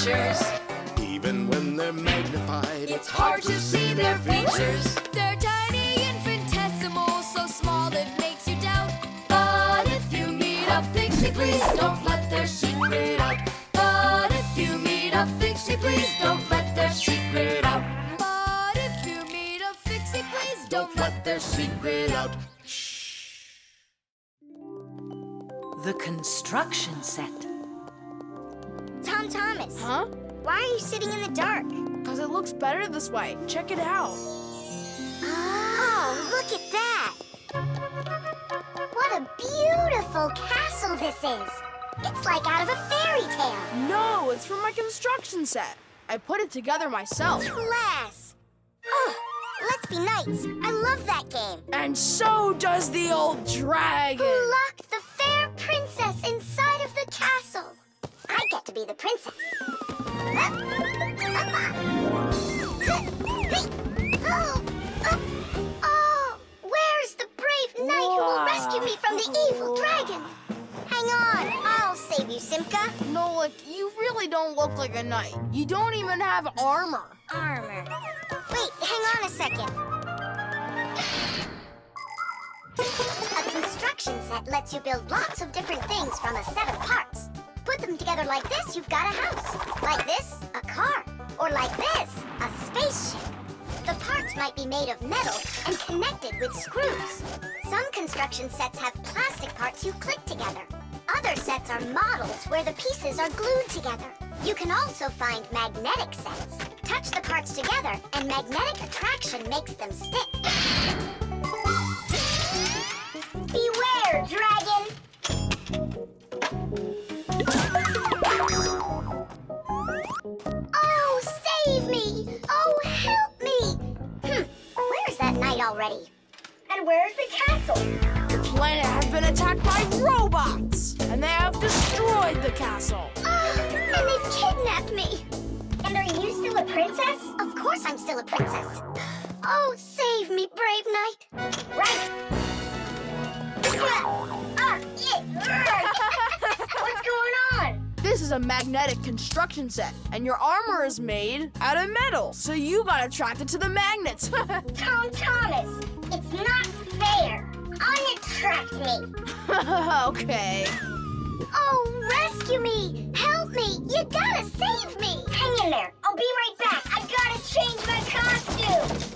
adventures. Even when they're magnified, It's hard to see their features. They're tiny, infinitesimal, so small it makes you doubt. But if you meet a Fixie, please don't let their secret out. But if you meet a Fixie, please don't let their secret out. But if you meet a Fixie, please don't let their secret out. The construction set. Tom Thomas. Huh? Why are you sitting in the dark? Because it looks better this way. Check it out. Oh, look at that! What a beautiful castle this is! It's like out of a fairy tale. No, it's from my construction set. I put it together myself. Class! Oh, let's be knights. I love that game. And so does the old dragon. Who locked the fair princess inside of the castle? I get to be the princess. Oh, where's the brave knight who will rescue me from the evil dragon? Hang on, I'll save you, Simka. Nolik, you really don't look like a knight. You don't even have armor. Armor. Wait, hang on a second. A construction set lets you build lots of different things from a set of parts. Put them together like this, you've got a house. Like this, a car. Or like this, a spaceship. The parts might be made of metal and connected with screws. Some construction sets have plastic parts you click together. Other sets are models where the pieces are glued together. You can also find magnetic sets. Touch the parts together and magnetic attraction makes them stick. Beware, dragon! Oh, save me! Oh, help me! Where's that knight already? And where's the castle? The planet has been attacked by robots, and they have destroyed the castle. And they've kidnapped me. And are you still a princess? Of course I'm still a princess. Oh, save me, brave knight. Right. What's going on? This is a magnetic construction set, and your armor is made out of metal, so you got attracted to the magnets. Tom Thomas, it's not fair. Unattract me. Okay. Oh, rescue me! Help me! You gotta save me! Hang in there. I'll be right back. I gotta change my costume.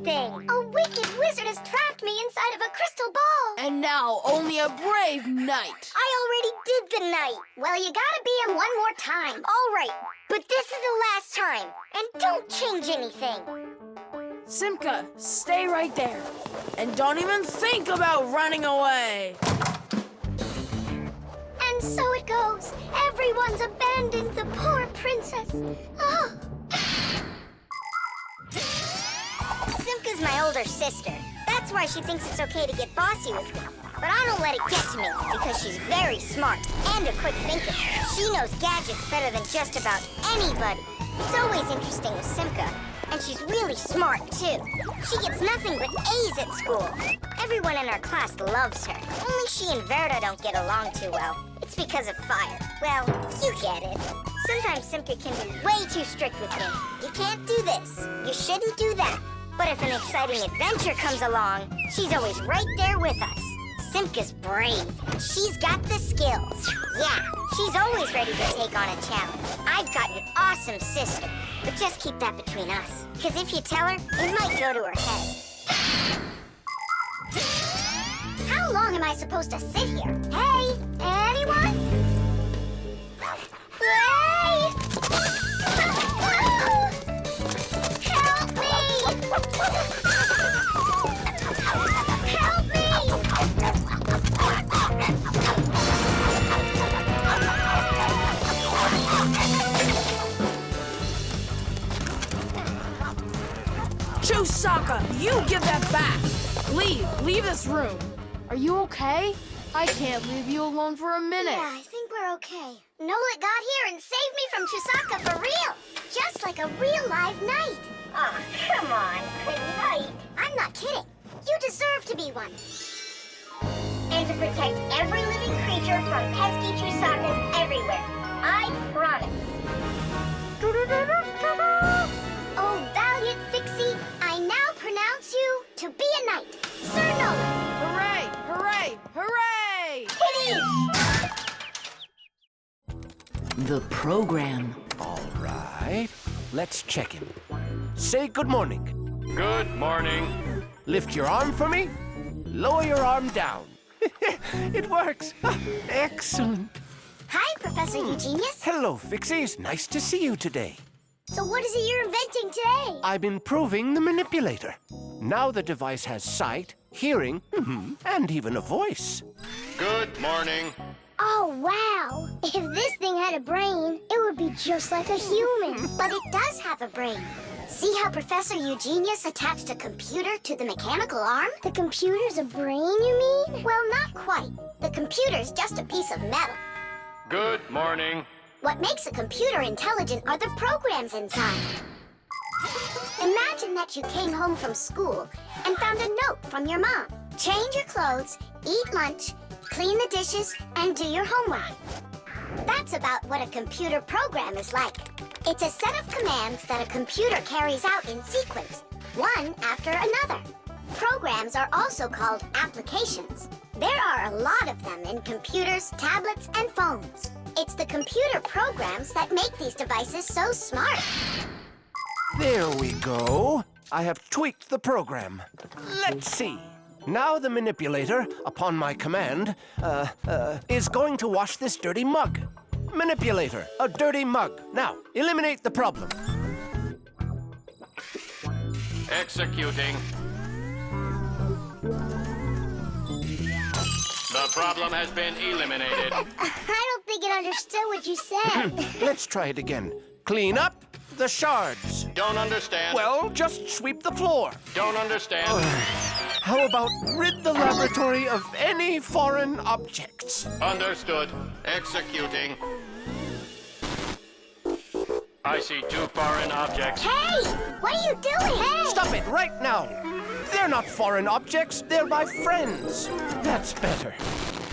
Thing. A wicked wizard has trapped me inside of a crystal ball. And now only a brave knight. I already did the night. Well, you gotta be him one more time. All right, but this is the last time. And don't change anything. Simka, stay right there. And don't even think about running away. And so it goes. Everyone's abandoned the poor princess. Oh. Simka's my older sister. That's why she thinks it's okay to get bossy with me. But I don't let it get to me because she's very smart and a quick thinker. She knows gadgets better than just about anybody. It's always interesting with Simka. And she's really smart, too. She gets nothing but A's at school. Everyone in our class loves her. Only she and Verda don't get along too well. It's because of fire. Well, you get it. Sometimes Simka can be way too strict with me. You can't do this. You shouldn't do that. But if an exciting adventure comes along, she's always right there with us. Simka's brave. She's got the skills. Yeah, she's always ready to take on a challenge. I've got an awesome sister. But just keep that between us. Because if you tell her, it might go to her head. How long am I supposed to sit here? Hey, anyone? Hey! Help me! Help me! You give that back! Leave this room. Are you okay? I can't leave you alone for a minute. Yeah, I think we're okay. Nolik got here and saved me from Chusaka for real. Just like a real live knight. Oh, come on, a knight. I'm not kidding. You deserve to be one. And to protect every living creature from pesky Chusakas everywhere. I promise. Oh, valiant Fixie, I now pronounce you to be a knight. Sir Nolik. Hooray! Hooray! Hooray! The program. All right. Let's check him. Say good morning. Good morning. Lift your arm for me. Lower your arm down. It works. Excellent. Hi, Professor Eugenius. Hello, Fixies. Nice to see you today. So what is it you're inventing today? I'm improving the manipulator. Now the device has sight, hearing, and even a voice. Good morning. Oh, wow. If this thing had a brain, it would be just like a human. But it does have a brain. See how Professor Eugenius attached a computer to the mechanical arm? The computer's a brain, you mean? Well, not quite. The computer's just a piece of metal. Good morning. What makes a computer intelligent are the programs inside. Imagine that you came home from school and found a note from your mom. Change your clothes, eat lunch, clean the dishes, and do your homework. That's about what a computer program is like. It's a set of commands that a computer carries out in sequence, one after another. Programs are also called applications. There are a lot of them in computers, tablets, and phones. It's the computer programs that make these devices so smart. There we go. I have tweaked the program. Let's see. Now the manipulator, upon my command, is going to wash this dirty mug. Manipulator, a dirty mug. Now, eliminate the problem. Executing. The problem has been eliminated. I don't think it understood what you said. Let's try it again. Clean up the shards. Don't understand. Well, just sweep the floor. Don't understand. How about rid the laboratory of any foreign objects? Understood. Executing. I see 2 foreign objects. Hey! What are you doing? Hey! Stop it right now. They're not foreign objects. They're my friends. That's better.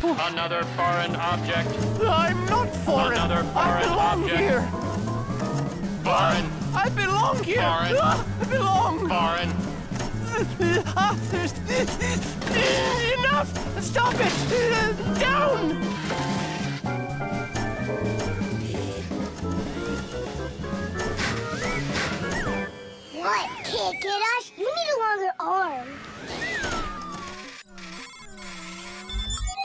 Another foreign object. I'm not foreign. Another I foreign belong object. here. Foreign. I belong here. Foreign. I belong. Foreign. Enough! Stop it! Down! What? Can't get us? You need a longer arm.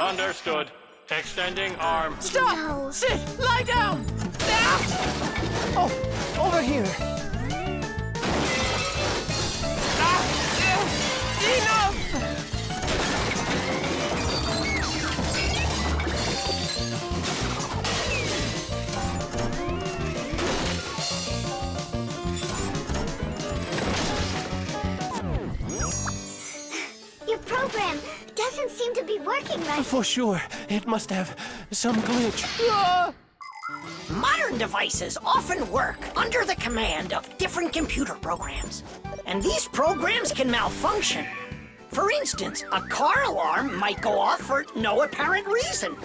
Understood. Extending arm. Stop! No. Sit! Lie down! Ah! Oh, over here. Enough! Your program doesn't seem to be working right. For sure, it must have some glitch. Modern devices often work under the command of different computer programs. And these programs can malfunction. For instance, a car alarm might go off for no apparent reason.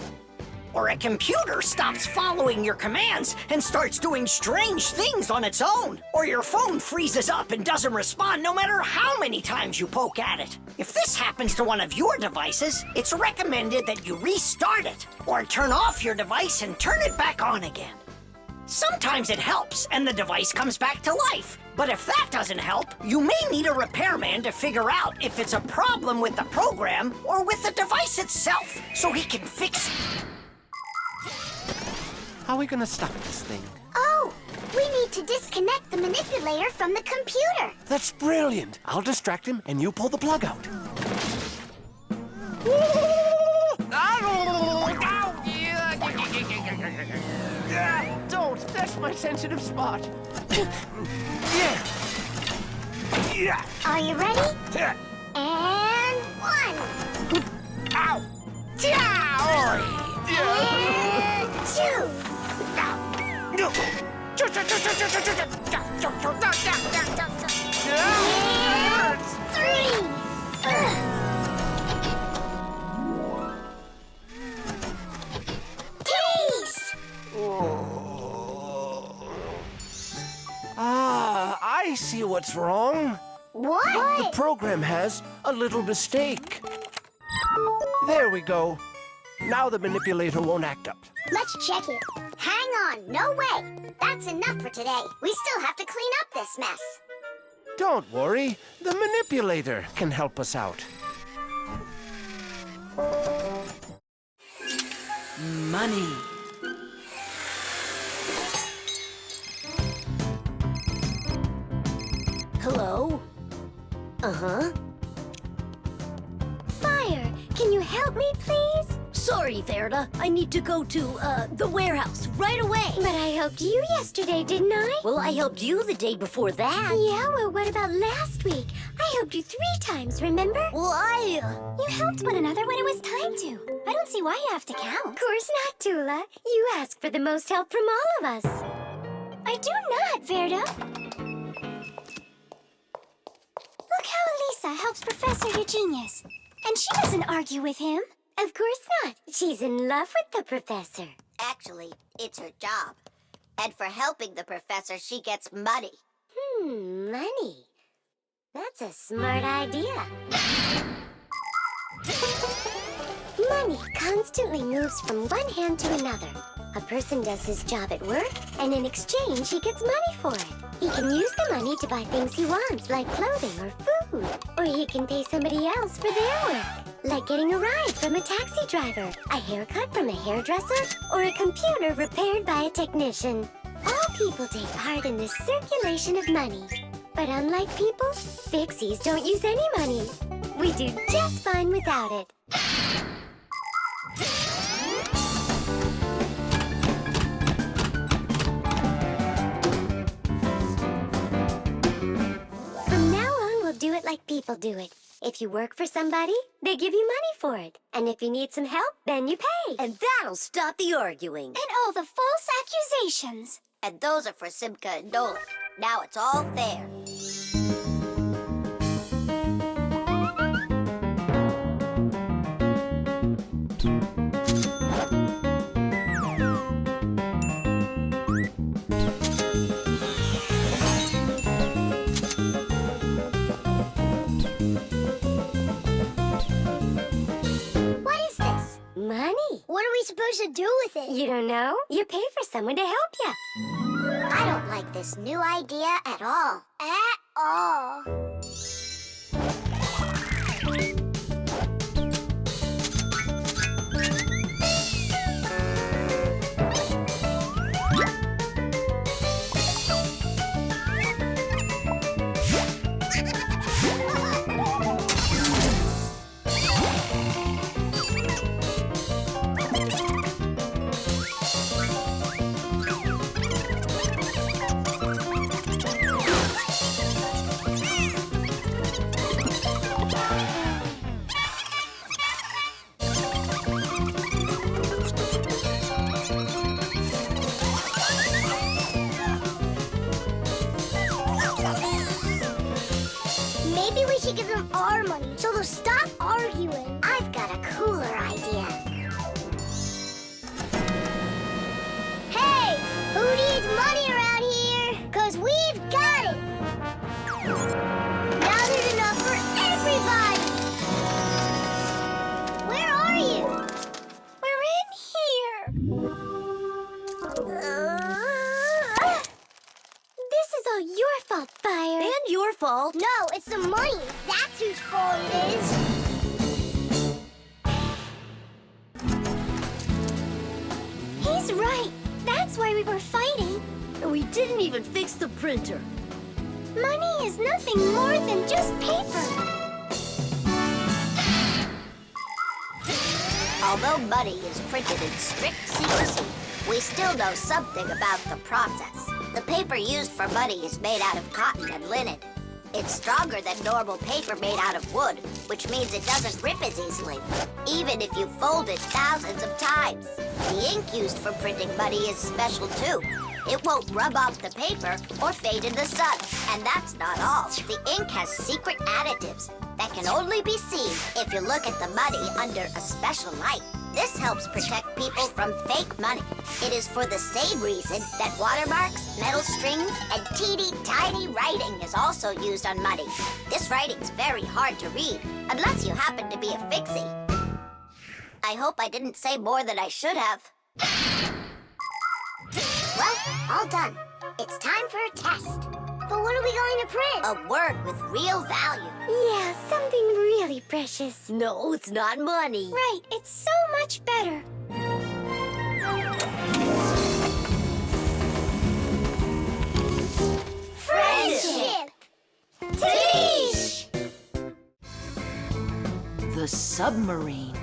Or a computer stops following your commands and starts doing strange things on its own. Or your phone freezes up and doesn't respond no matter how many times you poke at it. If this happens to one of your devices, it's recommended that you restart it or turn off your device and turn it back on again. Sometimes it helps and the device comes back to life. But if that doesn't help, you may need a repairman to figure out if it's a problem with the program or with the device itself so he can fix it. How are we gonna stop this thing? Oh, we need to disconnect the manipulator from the computer. That's brilliant. I'll distract him and you pull the plug out. Don't, that's my sensitive spot. Yeah. Are you ready? And one. Ow! And two. And three. Taste. Ah, I see what's wrong. What? The program has a little mistake. There we go. Now the manipulator won't act up. Let's check it. Hang on, no way. That's enough for today. We still have to clean up this mess. Don't worry, the manipulator can help us out. Money. Hello? Fire, can you help me, please? Sorry, Verda. I need to go to, the warehouse right away. But I helped you yesterday, didn't I? Well, I helped you the day before that. Yeah, well, what about last week? I helped you 3 times, remember? Well, You helped one another when it was time to. I don't see why you have to count. Of course not, Tula. You ask for the most help from all of us. I do not, Verda. Look how Elisa helps Professor Eugenius. And she doesn't argue with him. Of course not. She's in love with the professor. Actually, it's her job. And for helping the professor, she gets money. Money. That's a smart idea. Money constantly moves from one hand to another. A person does his job at work, and in exchange, he gets money for it. He can use the money to buy things he wants, like clothing or food. Or he can pay somebody else for their work, like getting a ride from a taxi driver, a haircut from a hairdresser, or a computer repaired by a technician. All people take part in this circulation of money. But unlike people, Fixies don't use any money. We do just fine without it. From now on, we'll do it like people do it. If you work for somebody, they give you money for it. And if you need some help, then you pay. And that'll stop the arguing. And all the false accusations. And those are for Simka and Nolik. Now it's all fair. What is this? Money. What are we supposed to do with it? You don't know? You pay for someone to help you. I don't like this new idea at all. At all. Maybe we should give them our money so they'll stop arguing. I've got a cooler idea. Hey, who needs money around here? 'Cause we've got it. Now there's enough for everybody. Where are you? We're in here. This is all your fault, Fire. And your fault. No, it's the money. That's whose fault it is. He's right. That's why we were fighting. And we didn't even fix the printer. Money is nothing more than just paper. Although money is printed in strict secrecy, we still know something about the process. The paper used for money is made out of cotton and linen. It's stronger than normal paper made out of wood, which means it doesn't rip as easily, even if you fold it thousands of times. The ink used for printing money is special too. It won't rub off the paper or fade in the sun. And that's not all. The ink has secret additives that can only be seen if you look at the money under a special light. This helps protect people from fake money. It is for the same reason that watermarks, metal strings, and teeny-tiny writing is also used on money. This writing's very hard to read, unless you happen to be a Fixie. I hope I didn't say more than I should have. Well, all done. It's time for a test. But what are we going to print? A word with real value. Yeah, something really precious. No, it's not money. Right, it's so much better. Friendship! Teach! The Submarine.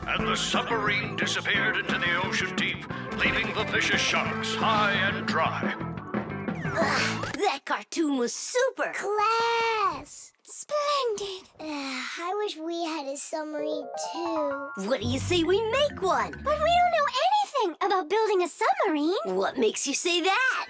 And the submarine disappeared into the ocean deep, leaving the vicious sharks high and dry. That cartoon was super. Class! Splendid! I wish we had a submarine too. What do you say we make one? But we don't know anything about building a submarine. What makes you say that?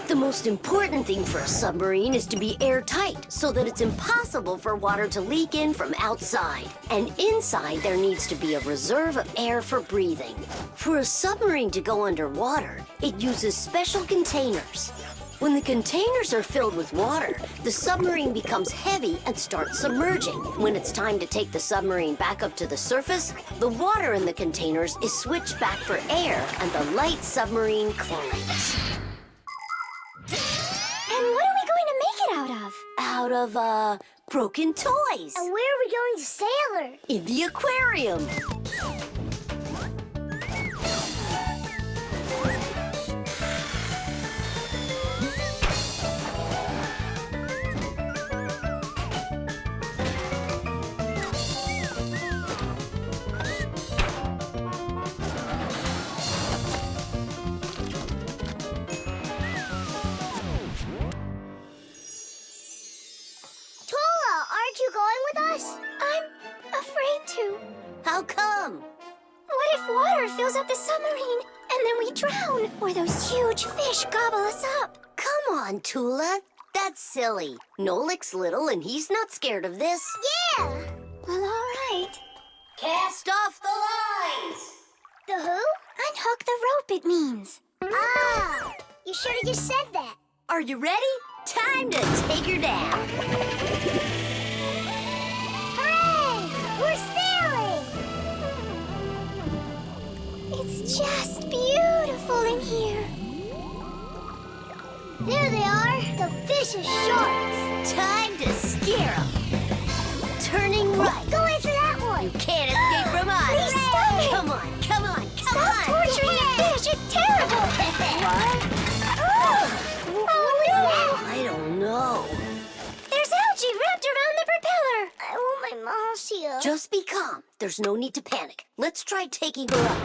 The most important thing for a submarine is to be airtight so that it's impossible for water to leak in from outside. And inside there needs to be a reserve of air for breathing. For a submarine to go underwater, it uses special containers. When the containers are filled with water, the submarine becomes heavy and starts submerging. When it's time to take the submarine back up to the surface, the water in the containers is switched back for air and the light submarine climbs. And what are we going to make it out of? Out of, broken toys. And where are we going to sail her? In the aquarium. Aren't you going with us? I'm afraid to. How come? What if water fills up the submarine and then we drown? Or those huge fish gobble us up? Come on, Tula. That's silly. Nolik's little and he's not scared of this. Yeah! Well, all right. Cast off the lines! The who? Unhook the rope, it means. Ah! You should have just said that. Are you ready? Time to take her down. Hooray! We're sailing! It's just beautiful in here. There they are, the vicious sharks. Time to scare them. Turning right. Go after that one. You can't escape from us. Please stop it. Come on, come on, come Stop on. torturing the fish. It's terrible. What? Oh, no. I don't know. There's algae wrapped around the propeller. I want my mom's here. Just be calm. There's no need to panic. Let's try taking her up.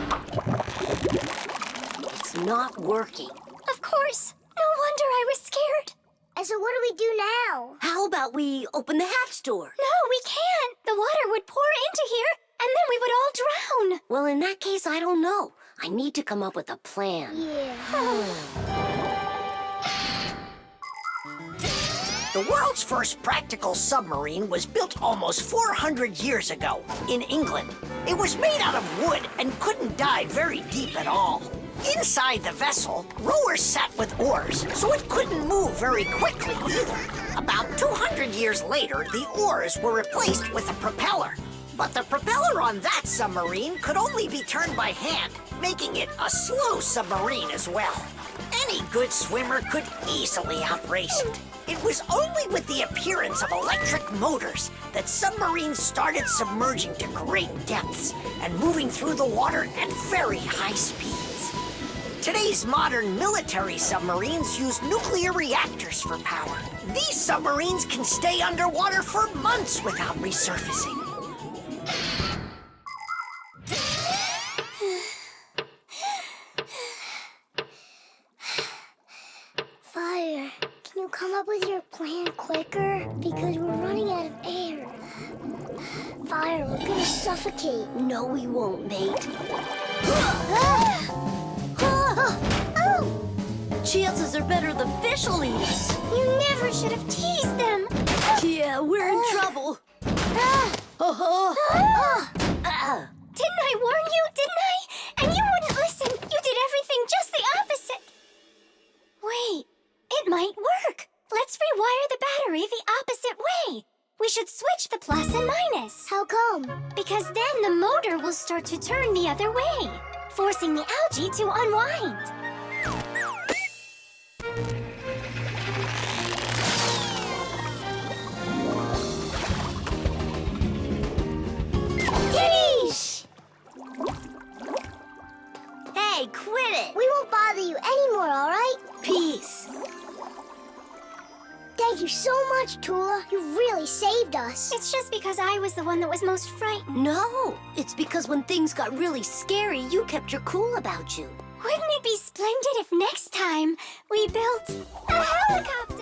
It's not working. Of course. No wonder I was scared. And so what do we do now? How about we open the hatch door? No, we can't. The water would pour into here, and then we would all drown. Well, in that case, I don't know. I need to come up with a plan. The world's first practical submarine was built almost 400 years ago in England. It was made out of wood and couldn't dive very deep at all. Inside the vessel, rowers sat with oars, so it couldn't move very quickly either. About 200 years later, the oars were replaced with a propeller. But the propeller on that submarine could only be turned by hand, making it a slow submarine as well. Any good swimmer could easily outrace it. It was only with the appearance of electric motors that submarines started submerging to great depths and moving through the water at very high speeds. Today's modern military submarines use nuclear reactors for power. These submarines can stay underwater for months without resurfacing. plan quicker? Because we're running out of air. Fire, we're gonna suffocate. No, we won't, mate. Chances are better the fish will eat us. You never should have teased them. Yeah, we're in trouble. Didn't I warn you, didn't I? And you wouldn't listen. You did everything just the opposite. Wait, it might work. Let's rewire the battery the opposite way. We should switch the plus and minus. How come? Because then the motor will start to turn the other way, forcing the algae to unwind. Tish! Hey, quit it! We won't bother you anymore, all right? Peace. Thank you so much, Tula. You really saved us. It's just because I was the one that was most frightened. No, it's because when things got really scary, you kept your cool about you. Wouldn't it be splendid if next time we built a helicopter?